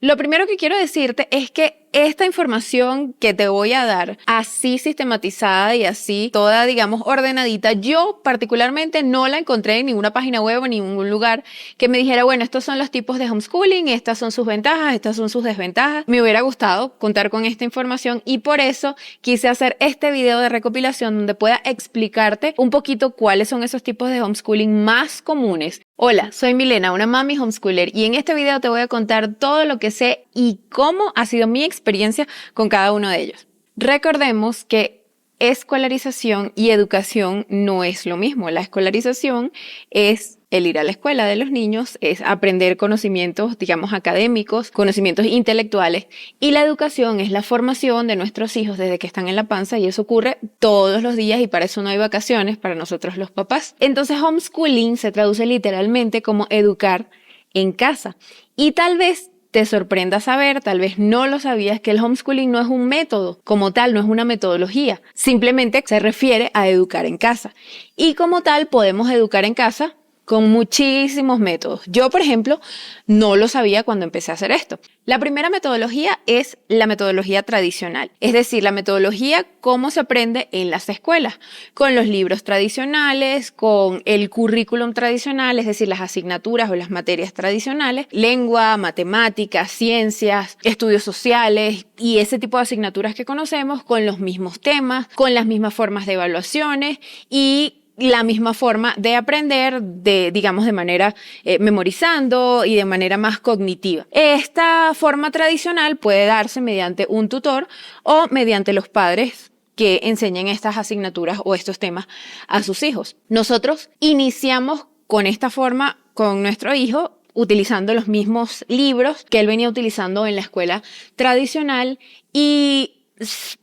Lo primero que quiero decirte es que esta información que te voy a dar, así sistematizada y así toda, digamos, ordenadita, yo particularmente no la encontré en ninguna página web o en ningún lugar que me dijera, bueno, estos son los tipos de homeschooling, estas son sus ventajas, estas son sus desventajas. Me hubiera gustado contar con esta información y por eso quise hacer este video de recopilación donde pueda explicarte un poquito cuáles son esos tipos de homeschooling más comunes. Hola, soy Milena, una mami homeschooler, y en este video te voy a contar todo lo que sé y cómo ha sido mi experiencia con cada uno de ellos. Recordemos que escolarización y educación no es lo mismo. La escolarización es el ir a la escuela de los niños, es aprender conocimientos, digamos, académicos, conocimientos intelectuales, y la educación es la formación de nuestros hijos desde que están en la panza, y eso ocurre todos los días y para eso no hay vacaciones para nosotros los papás. Entonces, homeschooling se traduce literalmente como educar en casa. Y tal vez te sorprenda saber, tal vez no lo sabías, que el homeschooling no es un método como tal, no es una metodología. Simplemente se refiere a educar en casa. Y como tal podemos educar en casa con muchísimos métodos. Yo, por ejemplo, no lo sabía cuando empecé a hacer esto. La primera metodología es la metodología tradicional, es decir, la metodología cómo se aprende en las escuelas, con los libros tradicionales, con el currículum tradicional, es decir, las asignaturas o las materias tradicionales, lengua, matemáticas, ciencias, estudios sociales y ese tipo de asignaturas que conocemos, con los mismos temas, con las mismas formas de evaluaciones y la misma forma de aprender, digamos, de manera memorizando y de manera más cognitiva. Esta forma tradicional puede darse mediante un tutor o mediante los padres que enseñen estas asignaturas o estos temas a sus hijos. Nosotros iniciamos con esta forma con nuestro hijo, utilizando los mismos libros que él venía utilizando en la escuela tradicional, y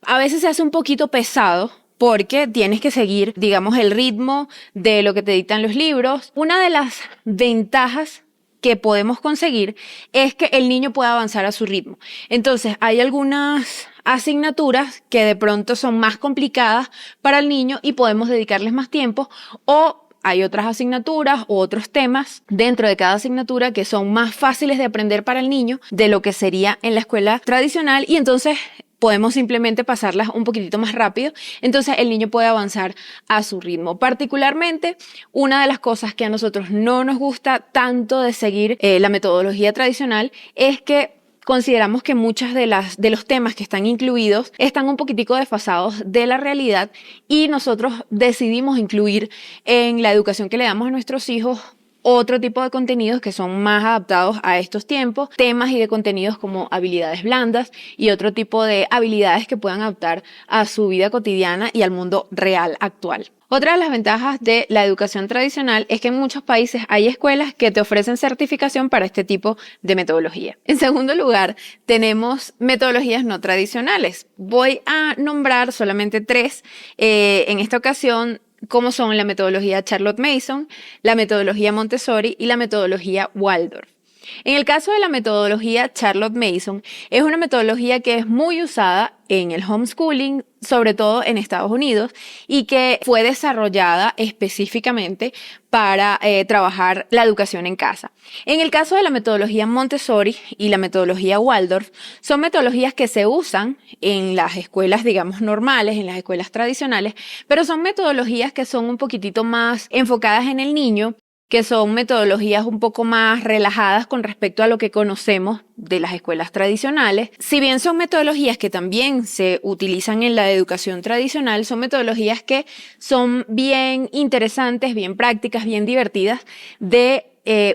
a veces se hace un poquito pesado porque tienes que seguir, digamos, el ritmo de lo que te dictan los libros. Una de las ventajas que podemos conseguir es que el niño pueda avanzar a su ritmo. Entonces, hay algunas asignaturas que de pronto son más complicadas para el niño y podemos dedicarles más tiempo, o hay otras asignaturas o otros temas dentro de cada asignatura que son más fáciles de aprender para el niño de lo que sería en la escuela tradicional, y entonces podemos simplemente pasarlas un poquitito más rápido, entonces el niño puede avanzar a su ritmo. Particularmente, una de las cosas que a nosotros no nos gusta tanto de seguir la metodología tradicional es que consideramos que muchas de los temas que están incluidos están un poquitico desfasados de la realidad, y nosotros decidimos incluir en la educación que le damos a nuestros hijos otro tipo de contenidos que son más adaptados a estos tiempos, temas y de contenidos como habilidades blandas y otro tipo de habilidades que puedan adaptar a su vida cotidiana y al mundo real actual. Otra de las ventajas de la educación tradicional es que en muchos países hay escuelas que te ofrecen certificación para este tipo de metodología. En segundo lugar, tenemos metodologías no tradicionales. Voy a nombrar solamente tres en esta ocasión, como son la metodología Charlotte Mason, la metodología Montessori y la metodología Waldorf. En el caso de la metodología Charlotte Mason, es una metodología que es muy usada en el homeschooling, sobre todo en Estados Unidos, y que fue desarrollada específicamente para trabajar la educación en casa. En el caso de la metodología Montessori y la metodología Waldorf, son metodologías que se usan en las escuelas, digamos, normales, en las escuelas tradicionales, pero son metodologías que son un poquitito más enfocadas en el niño, que son metodologías un poco más relajadas con respecto a lo que conocemos de las escuelas tradicionales. Si bien son metodologías que también se utilizan en la educación tradicional, son metodologías que son bien interesantes, bien prácticas, bien divertidas de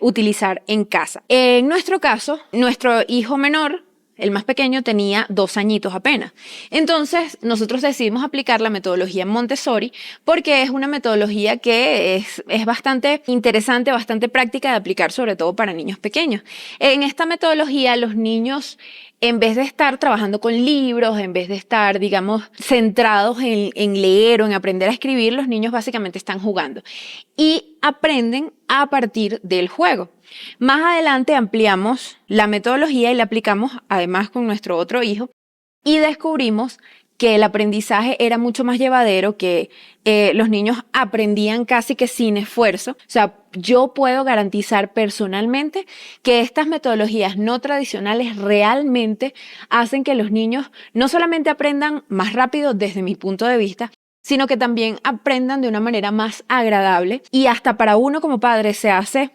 utilizar en casa. En nuestro caso, nuestro hijo menor, el más pequeño, tenía 2 añitos apenas. Entonces, nosotros decidimos aplicar la metodología Montessori porque es una metodología que es bastante interesante, bastante práctica de aplicar, sobre todo para niños pequeños. En esta metodología, los niños, en vez de estar trabajando con libros, en vez de estar, digamos, centrados en leer o en aprender a escribir, los niños básicamente están jugando y aprenden a partir del juego. Más adelante ampliamos la metodología y la aplicamos además con nuestro otro hijo, y descubrimos que el aprendizaje era mucho más llevadero, que los niños aprendían casi que sin esfuerzo. O sea, yo puedo garantizar personalmente que estas metodologías no tradicionales realmente hacen que los niños no solamente aprendan más rápido desde mi punto de vista, sino que también aprendan de una manera más agradable, y hasta para uno como padre se hace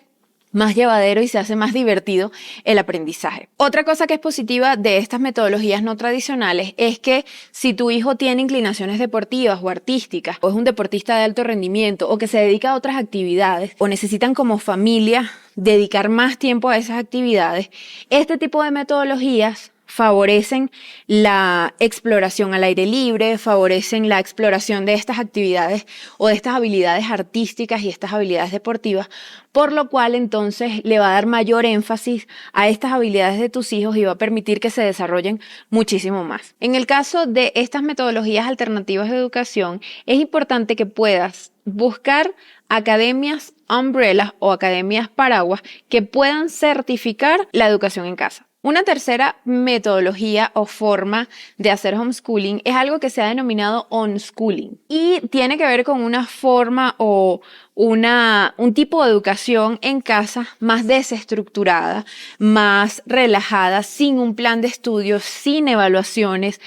más llevadero y se hace más divertido el aprendizaje. Otra cosa que es positiva de estas metodologías no tradicionales es que si tu hijo tiene inclinaciones deportivas o artísticas, o es un deportista de alto rendimiento, o que se dedica a otras actividades, o necesitan como familia dedicar más tiempo a esas actividades, este tipo de metodologías favorecen la exploración al aire libre, favorecen la exploración de estas actividades o de estas habilidades artísticas y estas habilidades deportivas, por lo cual entonces le va a dar mayor énfasis a estas habilidades de tus hijos y va a permitir que se desarrollen muchísimo más. En el caso de estas metodologías alternativas de educación, es importante que puedas buscar academias umbrellas o academias paraguas que puedan certificar la educación en casa. Una tercera metodología o forma de hacer homeschooling es algo que se ha denominado unschooling, y tiene que ver con una forma o un tipo de educación en casa más desestructurada, más relajada, sin un plan de estudios, sin evaluaciones,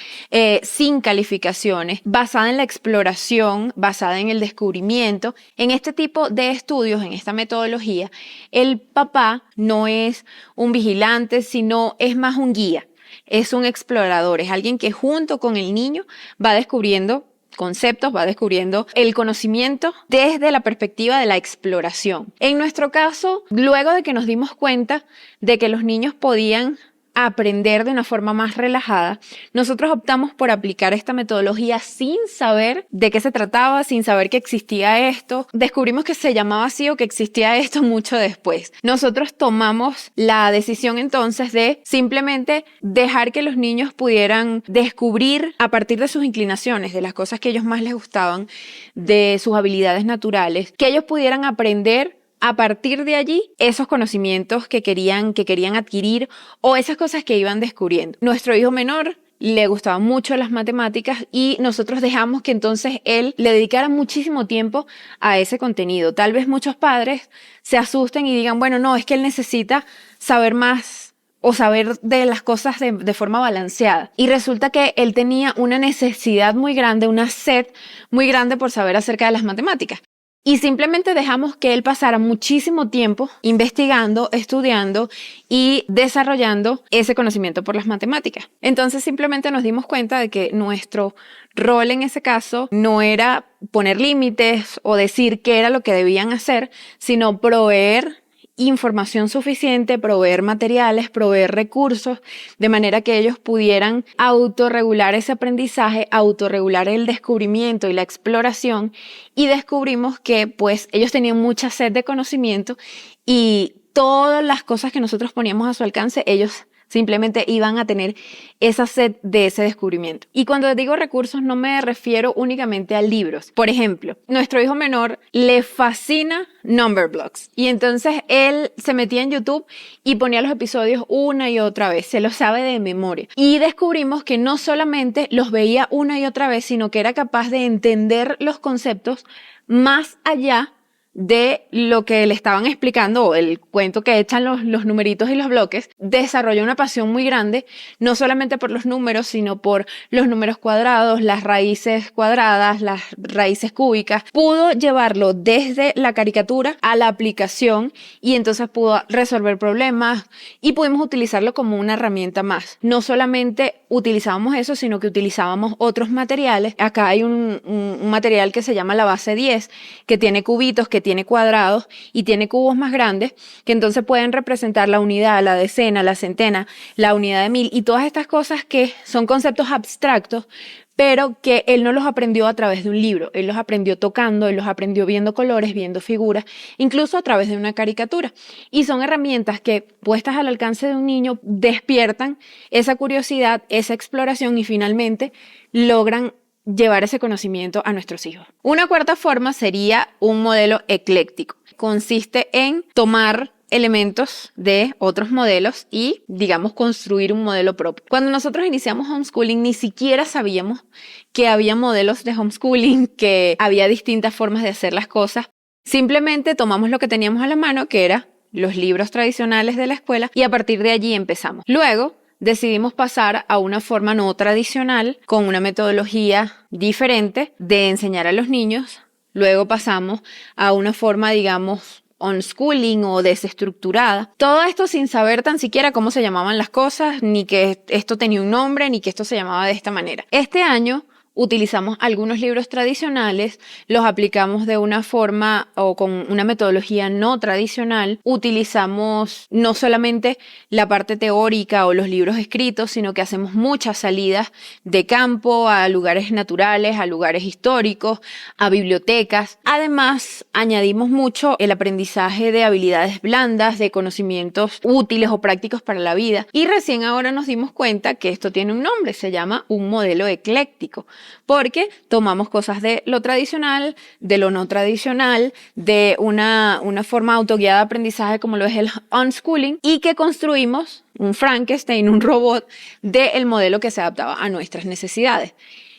sin calificaciones, basada en la exploración, basada en el descubrimiento. En este tipo de estudios, en esta metodología, el papá no es un vigilante, sino es más un guía, es un explorador, es alguien que junto con el niño va descubriendo conceptos, va descubriendo el conocimiento desde la perspectiva de la exploración. En nuestro caso, luego de que nos dimos cuenta de que los niños podían aprender de una forma más relajada, nosotros optamos por aplicar esta metodología sin saber de qué se trataba, sin saber que existía esto. Descubrimos que se llamaba así o que existía esto mucho después. Nosotros tomamos la decisión entonces de simplemente dejar que los niños pudieran descubrir a partir de sus inclinaciones, de las cosas que a ellos más les gustaban, de sus habilidades naturales, que ellos pudieran aprender a partir de allí esos conocimientos que querían adquirir o esas cosas que iban descubriendo. Nuestro hijo menor le gustaban mucho las matemáticas y nosotros dejamos que entonces él le dedicara muchísimo tiempo a ese contenido. Tal vez muchos padres se asusten y digan, bueno, no, es que él necesita saber más o saber de las cosas de forma balanceada. Y resulta que él tenía una necesidad muy grande, una sed muy grande por saber acerca de las matemáticas. Y simplemente dejamos que él pasara muchísimo tiempo investigando, estudiando y desarrollando ese conocimiento por las matemáticas. Entonces simplemente nos dimos cuenta de que nuestro rol en ese caso no era poner límites o decir qué era lo que debían hacer, sino proveer información suficiente, proveer materiales, proveer recursos, de manera que ellos pudieran autorregular ese aprendizaje, autorregular el descubrimiento y la exploración, y descubrimos que pues ellos tenían mucha sed de conocimiento y todas las cosas que nosotros poníamos a su alcance, ellos simplemente iban a tener esa sed de ese descubrimiento. Y cuando digo recursos no me refiero únicamente a libros. Por ejemplo, nuestro hijo menor le fascina Numberblocks y entonces él se metía en YouTube y ponía los episodios una y otra vez, se los sabe de memoria. Y descubrimos que no solamente los veía una y otra vez, sino que era capaz de entender los conceptos más allá de lo que le estaban explicando o el cuento que echan los numeritos y los bloques. Desarrolló una pasión muy grande, no solamente por los números, sino por los números cuadrados, las raíces cuadradas, las raíces cúbicas. Pudo llevarlo desde la caricatura a la aplicación y entonces pudo resolver problemas y pudimos utilizarlo como una herramienta más. No solamente utilizábamos eso, sino que utilizábamos otros materiales. Acá hay un material que se llama la base 10, que tiene cubitos, que tiene cuadrados y tiene cubos más grandes, que entonces pueden representar la unidad, la decena, la centena, la unidad de mil y todas estas cosas que son conceptos abstractos, pero que él no los aprendió a través de un libro, él los aprendió tocando, él los aprendió viendo colores, viendo figuras, incluso a través de una caricatura. Y son herramientas que, puestas al alcance de un niño, despiertan esa curiosidad, esa exploración y finalmente logran llevar ese conocimiento a nuestros hijos. Una cuarta forma sería un modelo ecléctico. Consiste en tomar elementos de otros modelos y, digamos, construir un modelo propio. Cuando nosotros iniciamos homeschooling, ni siquiera sabíamos que había modelos de homeschooling, que había distintas formas de hacer las cosas. Simplemente tomamos lo que teníamos a la mano, que era los libros tradicionales de la escuela, y a partir de allí empezamos. Luego, decidimos pasar a una forma no tradicional, con una metodología diferente de enseñar a los niños. Luego pasamos a una forma, digamos, unschooling o desestructurada. Todo esto sin saber tan siquiera cómo se llamaban las cosas, ni que esto tenía un nombre, ni que esto se llamaba de esta manera. Este año utilizamos algunos libros tradicionales, los aplicamos de una forma o con una metodología no tradicional. Utilizamos no solamente la parte teórica o los libros escritos, sino que hacemos muchas salidas de campo a lugares naturales, a lugares históricos, a bibliotecas. Además, añadimos mucho el aprendizaje de habilidades blandas, de conocimientos útiles o prácticos para la vida. Y recién ahora nos dimos cuenta que esto tiene un nombre, se llama un modelo ecléctico, porque tomamos cosas de lo tradicional, de lo no tradicional, de una forma autoguiada de aprendizaje como lo es el unschooling, y que construimos un Frankenstein, un robot del modelo que se adaptaba a nuestras necesidades.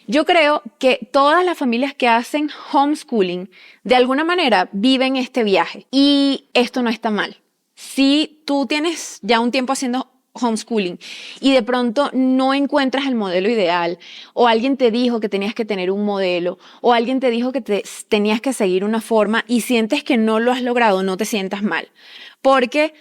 Yo creo que todas las familias que hacen homeschooling de alguna manera viven este viaje, y esto no está mal. Si tú tienes ya un tiempo haciendo homeschooling y de pronto no encuentras el modelo ideal, o alguien te dijo que tenías que tener un modelo, o alguien te dijo que tenías que seguir una forma y sientes que no lo has logrado, no te sientas mal, porque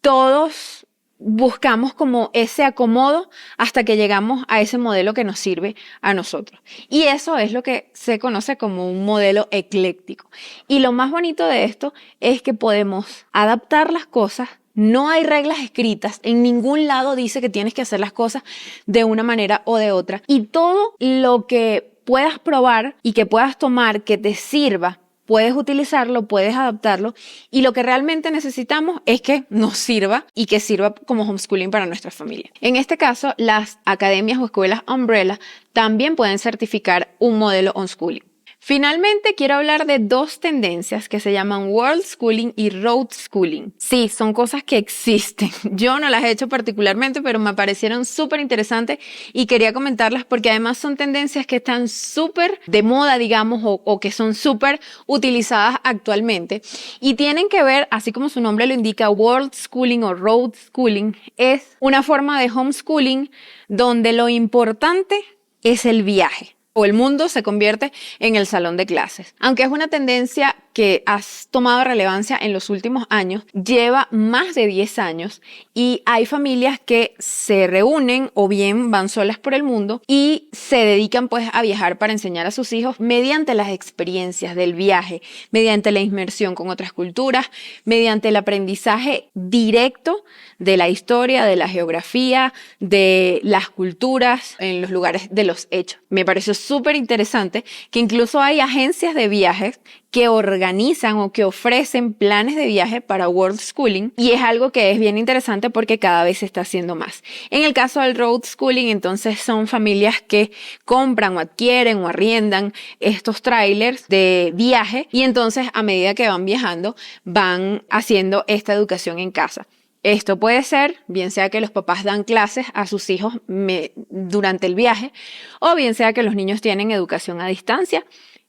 todos buscamos como ese acomodo hasta que llegamos a ese modelo que nos sirve a nosotros. Y eso es lo que se conoce como un modelo ecléctico. Y lo más bonito de esto es que podemos adaptar las cosas. No hay reglas escritas, en ningún lado dice que tienes que hacer las cosas de una manera o de otra. Y todo lo que puedas probar y que puedas tomar que te sirva, puedes utilizarlo, puedes adaptarlo, y lo que realmente necesitamos es que nos sirva y que sirva como homeschooling para nuestra familia. En este caso, las academias o escuelas Umbrella también pueden certificar un modelo homeschooling. Finalmente, quiero hablar de dos tendencias que se llaman World Schooling y Road Schooling. Sí, son cosas que existen. Yo no las he hecho particularmente, pero me parecieron súper interesantes y quería comentarlas porque además son tendencias que están súper de moda, digamos, o que son súper utilizadas actualmente. Y tienen que ver, así como su nombre lo indica, World Schooling o Road Schooling es una forma de homeschooling donde lo importante es el viaje, o el mundo se convierte en el salón de clases. Aunque es una tendencia que ha tomado relevancia en los últimos años, lleva más de 10 años y hay familias que se reúnen o bien van solas por el mundo y se dedican pues a viajar para enseñar a sus hijos mediante las experiencias del viaje, mediante la inmersión con otras culturas, mediante el aprendizaje directo de la historia, de la geografía, de las culturas en los lugares de los hechos. Me pareció súper interesante que incluso hay agencias de viajes que organizan o que ofrecen planes de viaje para World Schooling, y es algo que es bien interesante porque cada vez se está haciendo más. En el caso del Road Schooling, entonces son familias que compran o adquieren o arriendan estos trailers de viaje y entonces a medida que van viajando van haciendo esta educación en casa. Esto puede ser, bien sea que los papás dan clases a sus hijos durante el viaje, o bien sea que los niños tienen educación a distancia.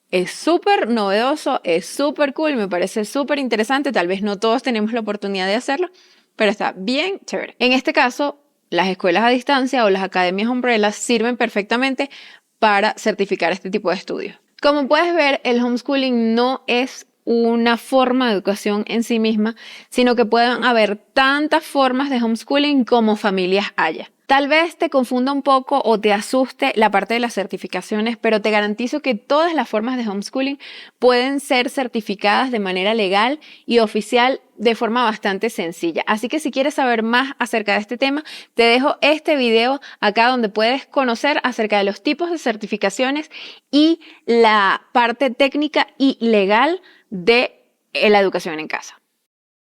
Es súper novedoso, es súper cool, me parece súper interesante. Tal vez no todos tenemos la oportunidad de hacerlo, pero está bien chévere. En este caso, las escuelas a distancia o las academias Umbrella sirven perfectamente para certificar este tipo de estudios. Como puedes ver, el homeschooling no es una forma de educación en sí misma, sino que pueden haber tantas formas de homeschooling como familias haya. Tal vez te confunda un poco o te asuste la parte de las certificaciones, pero te garantizo que todas las formas de homeschooling pueden ser certificadas de manera legal y oficial de forma bastante sencilla. Así que si quieres saber más acerca de este tema, te dejo este video acá donde puedes conocer acerca de los tipos de certificaciones y la parte técnica y legal de la educación en casa.